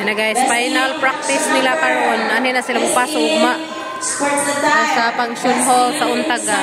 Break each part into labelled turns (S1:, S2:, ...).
S1: Yan na guys, final practice nila karon. Ano na sila mupasok ugma sa function hall sa Untaga.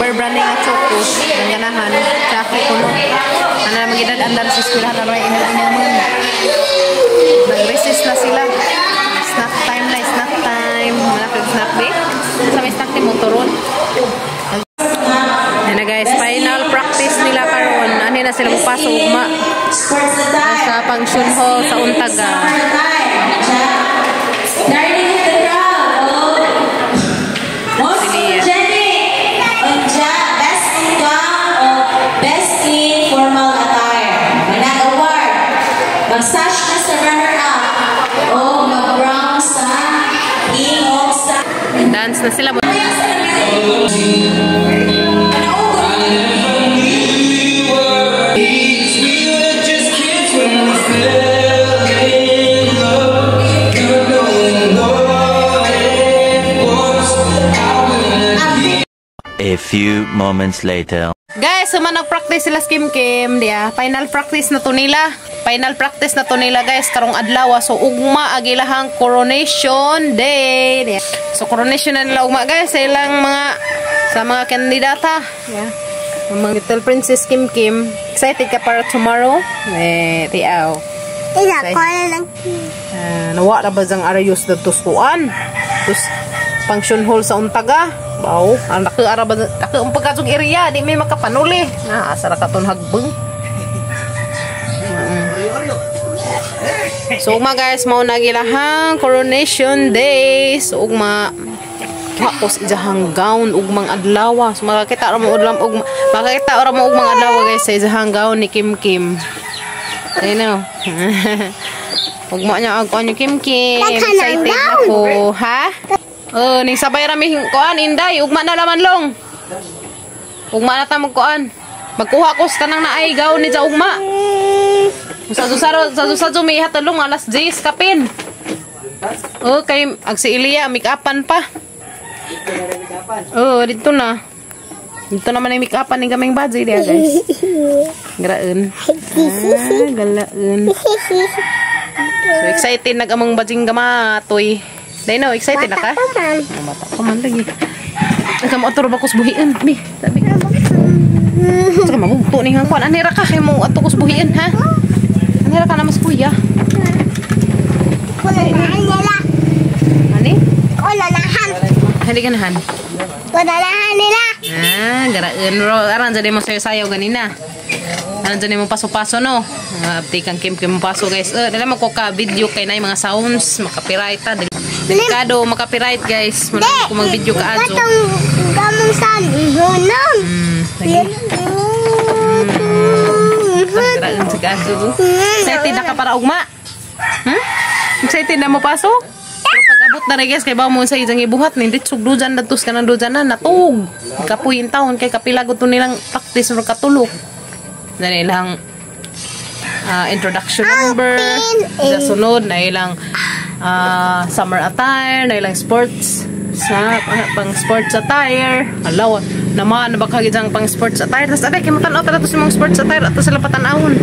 S1: Branding at chokos ng ganahan tsaka kuno ano na magiging andar sa eskwelahan na rin inaman nag-resist na sila snack time malapit snack day sa may snack ni motoron. Yan na guys, final practice nila karon. Ano na sila mupasok ugma sa function hall sa Untaga.
S2: Mag-sash na sa runner-up o mag-brown sa king sa
S1: dance na sila.
S3: A few moments later.
S1: Guys, suma nag-practice sila Kim dia. Final practice na to nila. Guys, karong adlaw. So ugma agilahang coronation day. Dia. So coronation na nila ugma guys sa ilang mga kandidata. Yeah. Mga Little Princess Kim. Excited ka para tomorrow? Tiaw. Nawa na ba jang arayos na tustuan? Function hall sa Untaga. Wow, ang nakaara ba ang pagkatong area di may makapanuli. Asara ka ton hagbeng. So ugma guys, mao nagilahang coronation day. So ugma tapos ijahang gown ugmang adlaw. So makakita ra mo ugmang adlaw guys sa ijahang gown ni Kim. Ayun. Ugma nya ang kanyo Kim. Excited ako, ha? Ning sabay rami kuan inday ugma na laman long. Ugma na ta magkuan. Magkuha ko sa tanang naay gaw ni sa ugma. Sa mi hatulong alas 10 kapin. Kay agsi Ilia make-upan pa. Dito na. Dito naman ang make-upan ni gaming badge dia guys. Graen. Galaen. So excited nagamang bajing gamatoy. Dino, excited na ka? Bata pa man lagi. Nagkamotor ba kusbuhiin? Sabi ka. Saka mabuto ni hangkuan. Anira ka kay mo ato kusbuhiin, ha? Anira ka na mas kuya.
S4: Kulanahan nila.
S1: Ani?
S4: Kulanahan.
S1: Hindi ka nahan?
S4: Kulanahan nila.
S1: Garain. Aran dyan mo sayo-sayo ganina. Aran dyan mo paso-paso, no? Abdi kang Kim mo paso, guys. Dala mo ko ka video kay na yung mga sounds. Makapiright ta. Delikado, makapiright guys. Muna ko mag-video ka ajo.
S4: Gamong saan? Ihunong.
S1: Pagkaraan sa ajo. Excited na ka para ugma? Excited na mo paso? Pero pag-abot na rin guys, kay ba mo sa isang ibuhat. Hindi sugdujan na tus ka na dujan na. Natug. Kapuyin taon. Kay kapilagot to nilang practice or katulog. Na nilang introduction number. Sa sunod na ilang summer attire, na ilang sports pang sports attire. Alaw naman nabakagid ang pang sports attire. Tas aday kay matan-aw ta sa mga sports attire ato sila patanawon.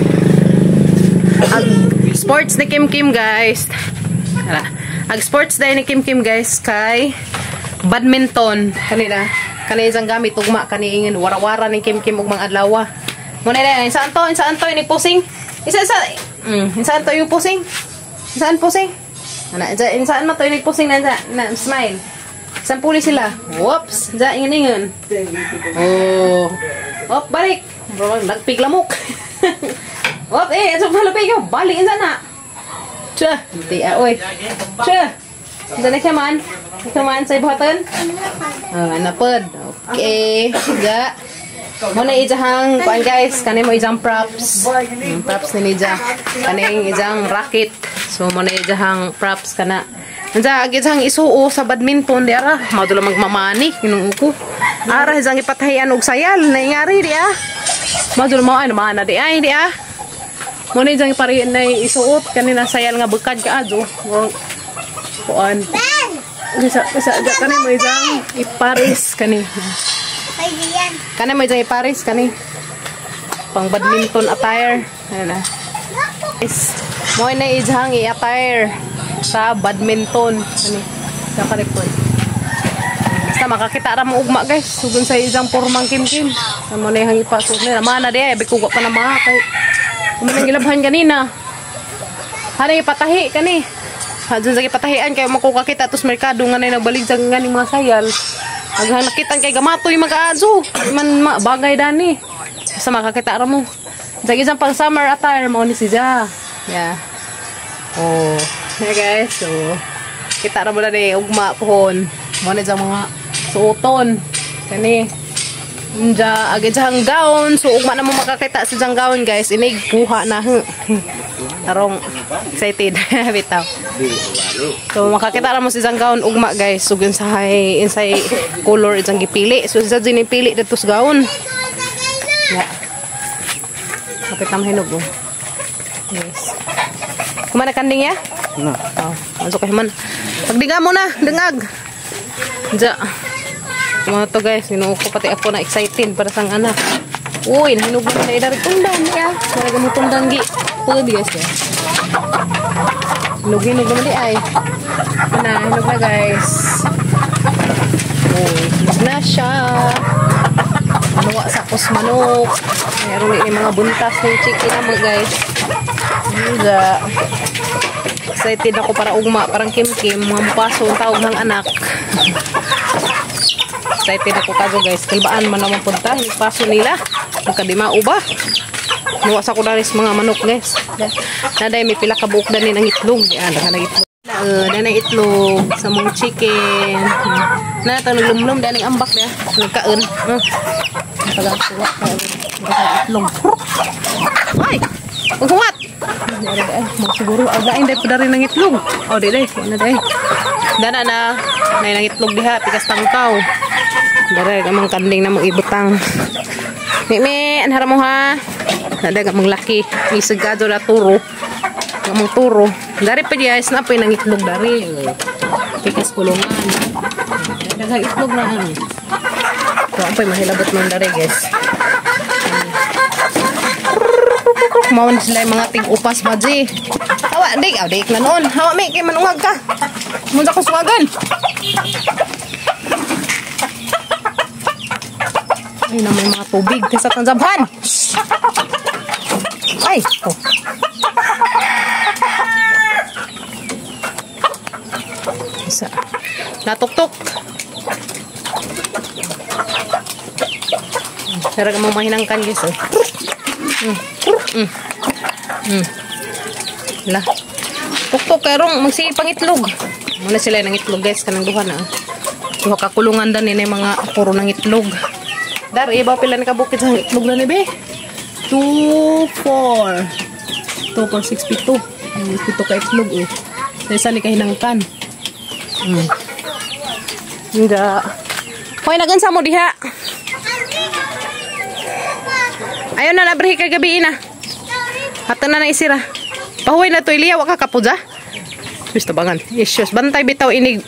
S1: Ang sports ni Kim guys. Ang sports day ni Kim guys kay badminton kanila. Kani isang gamit ugma kani ingin wara-wara ni Kim ugmang adlaw. Muna na saan to ni pusing. Saan to yung pusing? Saan pusing? Saan mo to yung pusing na smile? Saan puli sila? Whoops! Diyan, ingon. Balik! Nagpiglamok. Ito palapay ka. Balik na na. Tsa! Oy. Tsa! Diyan na kaman. Kaman sa ibuhatan? Napod. Okay. Diyan. Muna ijahang kuan guys, kani mo ijang props. Props ni Nija. Kani ijang racket. So muna ijahang props kana Anja gitsang isuo sa badminton di ara. Madula magmamani kinung ko. Ara jang ipatahian og sayal na ingari di ah. Madula mo ay mana di ay di ah. Mo ni jang ipari na isuot kanina sayal nga bekad ka adto. Kuan. Bisa kanay mo jang iparis kani. Kanay mo jang iparis kani. Pang badminton attire. Ano na. Is mo na ijang i-attire sa badminton ani sa karipon. Basta makakita ra mo ugma guys. Sugon sa ijang pormang kimkim. Amo na hang ipasok nila. Mana di ay bikuga pa na mga kay. Kumanang gilabhan kanina. Hari ipatahi kani. Hadun sa ipatahian kay makukakita tos merkado nga nay nagbalik sa ngani mga sayal. Aghang nakitan kay gamatoy mag-aadso. Man bagay dani. Basta makakita ra mo. Sa ijang pang summer attire mo ni si Ja. Yeah. Oh, yeah guys. So, kita na muna ni ugma pohon. Muna dyan mga suoton. Kani. Dya, agad dyan gown. So, ugma na mo makakita sa dyan gown guys. Inig puha na. Tarong excited. Bitaw. So, makakita na mo sa dyan gown ugma guys. So, insay color dyan gipili. So, sa dyan ipili dito sa gown. Yeah. Kapit na mahinog oh. Yes. Kumana kanding ya? No. Oh, masuk kay man. Pagdiga mo na, dengag. Ja. Mga to guys, ko pati ako na excited para sang anak. Uy, nahinog na dari tundang ya. Talaga mo tundang gi. Pwede guys ya. Hinog naman di ay. Hinog na guys. Uy, hinog na siya. Manuwa sa manok. Mayroon din mga buntas ng chicken na mga guys. Juga. Excited ako para ugma, parang kim-kim. Mga paso ang tawag ng anak. Excited ako kago guys. Kalbaan man naman punta. Yung paso nila. Magkadimao ba? Nuwas ako na rin mga manok guys. Naday may pila kabuok na ng itlog. Yan, ng itlog. Dana itlog sa mong chicken. Na ito naglumlum. Dana yung ambak niya. Nagkaon. Pagkakasuwa. Itlog. Ay! Maghuwat! Siguro, again dahil pa rin ng itlog. O, di dahil. Dana na. Nay ng itlog diha. Pikas tangkaw. Dari, gamang kanding na mong ibutang. Mimi, anhara mo ha. Nada gamang laki. Isagado na turo. Gamang turo. Dari pa diya, snapay ng itlog dari. Pikas kulungan. Dagang itlog na. So, ang pa'y mahilabot mo dari guys. Kumawan sila yung mga tig-upas baji. Hawa, dik. Aw, dik na noon. Hawa, may kay manungag ka. Muna ko suwagan. Ay, na may mga tubig. Kesa tanzabhan. Ay, oh. Isa. Natuktok. Pero gamang mahinangkan guys, oh. Lah. Tuktok karong magsipang itlog. Muna sila ng itlog guys kanang duha na. Duha ka kulungan dan ni mga puro ng itlog. Dar iba pila ni kabukid sa itlog na ni be. 2 4 6 7. Pito ka itlog oh. Sa ni kahinangkan. Hindi. Hoy nagansa mo diha. Ayaw na nabrihi kay gabi na. Hatan na isira. Pahuway na to iliya, waka kapudza. Gusto bangan. Isyos, bantay bitaw inig.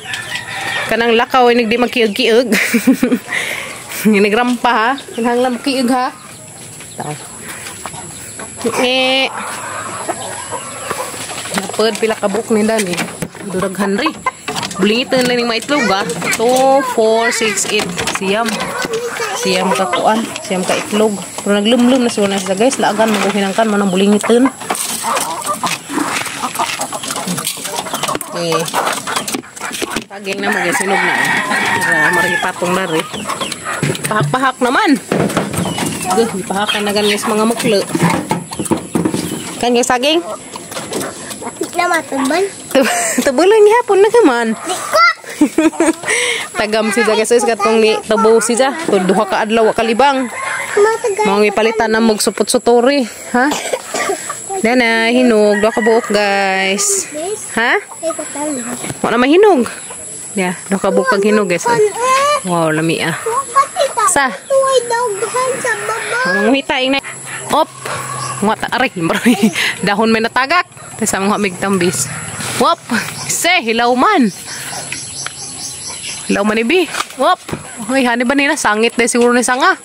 S1: Kanang lakaw inig di magkiug-kiug. Inig rampa ha. Kinahanglan magkiug ha. Napod pila kabuk ni dani. Durag Henry. Bulingitan lang yung maitlog ha. 2, 4, 6, 8. Siyam ka kuan. Siyam ka itlog. Pero naglumlum na siya sa guys. Laagan magkuhinangkan mo ng bulingitan. Okay. Paging na magsinog na. Marami patong na rin. Pahak-pahak naman. Pahakan na ganis mga muklo. Kan yung saging?
S4: Na matuban.
S1: Tabulan niya hapon na kaman. Tagam si guys katong ni tabo si ja. Duha ka adlaw kalibang. Mga ipalitan na magsupot-sutori, ha? Nanay, hinog. Dua ka buok, guys. Ha? Wala na mahinog. Yeah, dua ka buok kag hinog, guys. Wow, lami ah. Sa? Manguhitaing na. Op! Mga taarik. Dahon may natagak. Tapos ang mga migtambis. Wop! Se, hilaw man. Hilaw man ibi. Wop! Uy, hani ba nila? Sangit na siguro ni sanga.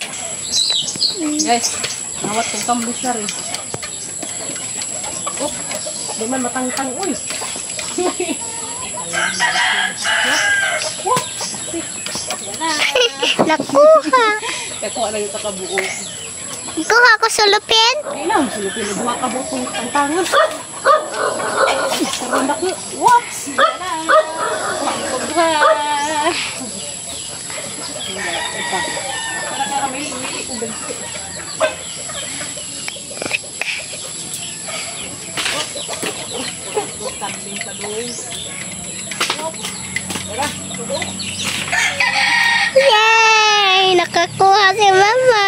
S1: Guys, nawat kong tambis na rin. Wop! Di man matangtang. Uy!
S4: Nakuha.
S1: Nakuha na yung takabuo.
S4: Kuha ko sulupin.
S1: Ay lang, silupin na buha ka butong tantangan. Sarandak yun. Whoops! Pagbuha! Para ka may umili kong gansi. Kambing pa doon.
S4: Yay! Nakakuha si Mama.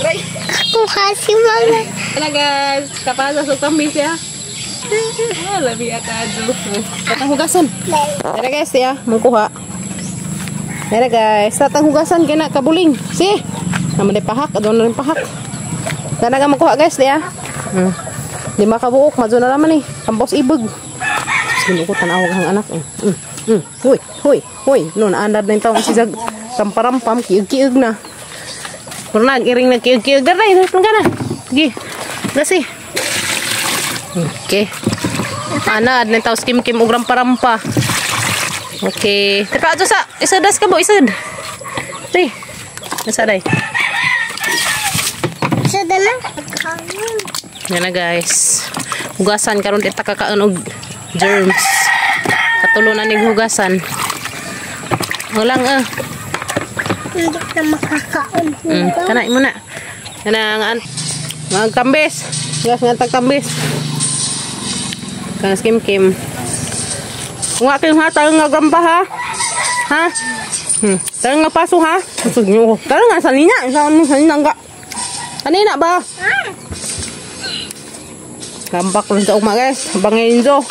S4: Nakakuha si Mama.
S1: Ano guys, kapasa sa tamis ya. Labi akado. Tatang hugasan. Tara guys ya, mangkuha. Tara guys, tatang hugasan kina kabuling. Si. Naman day pahak, adon na rin pahak. Tara ga mangkuha guys ya. Di makabuok, madyo na naman eh. Kampos ibig. Sino ko tanaw ang anak. Huy, huy, huy. Noon andad na yung taong si Zag. Kamparampam, kiig-kiig na. Pernah iring na kiig-kiig na rin. Ito ka na. Sige. Gasi. Okay. Anad na yung taong skim-kim o rampa-rampa. Okay. Tepa ato sa. Isadas ka mo, isad. Ri. Nasaday.
S4: Sada na.
S1: Yan na guys. Hugasan karon dito kakaon og germs. Katulunan ning hugasan. Walang
S4: Hindi na makakaon.
S1: Kanay mo na. Kanang magkambis. Yes, nga tagkambis. Kanang skim-kim. Nga kayo ha, tayo nga gamba ha. Ha? Tayo nga paso ha. Tayo nga sanina. Sanina nga. Kanina ba? Gambak lang sa uma guys. Bangin jo.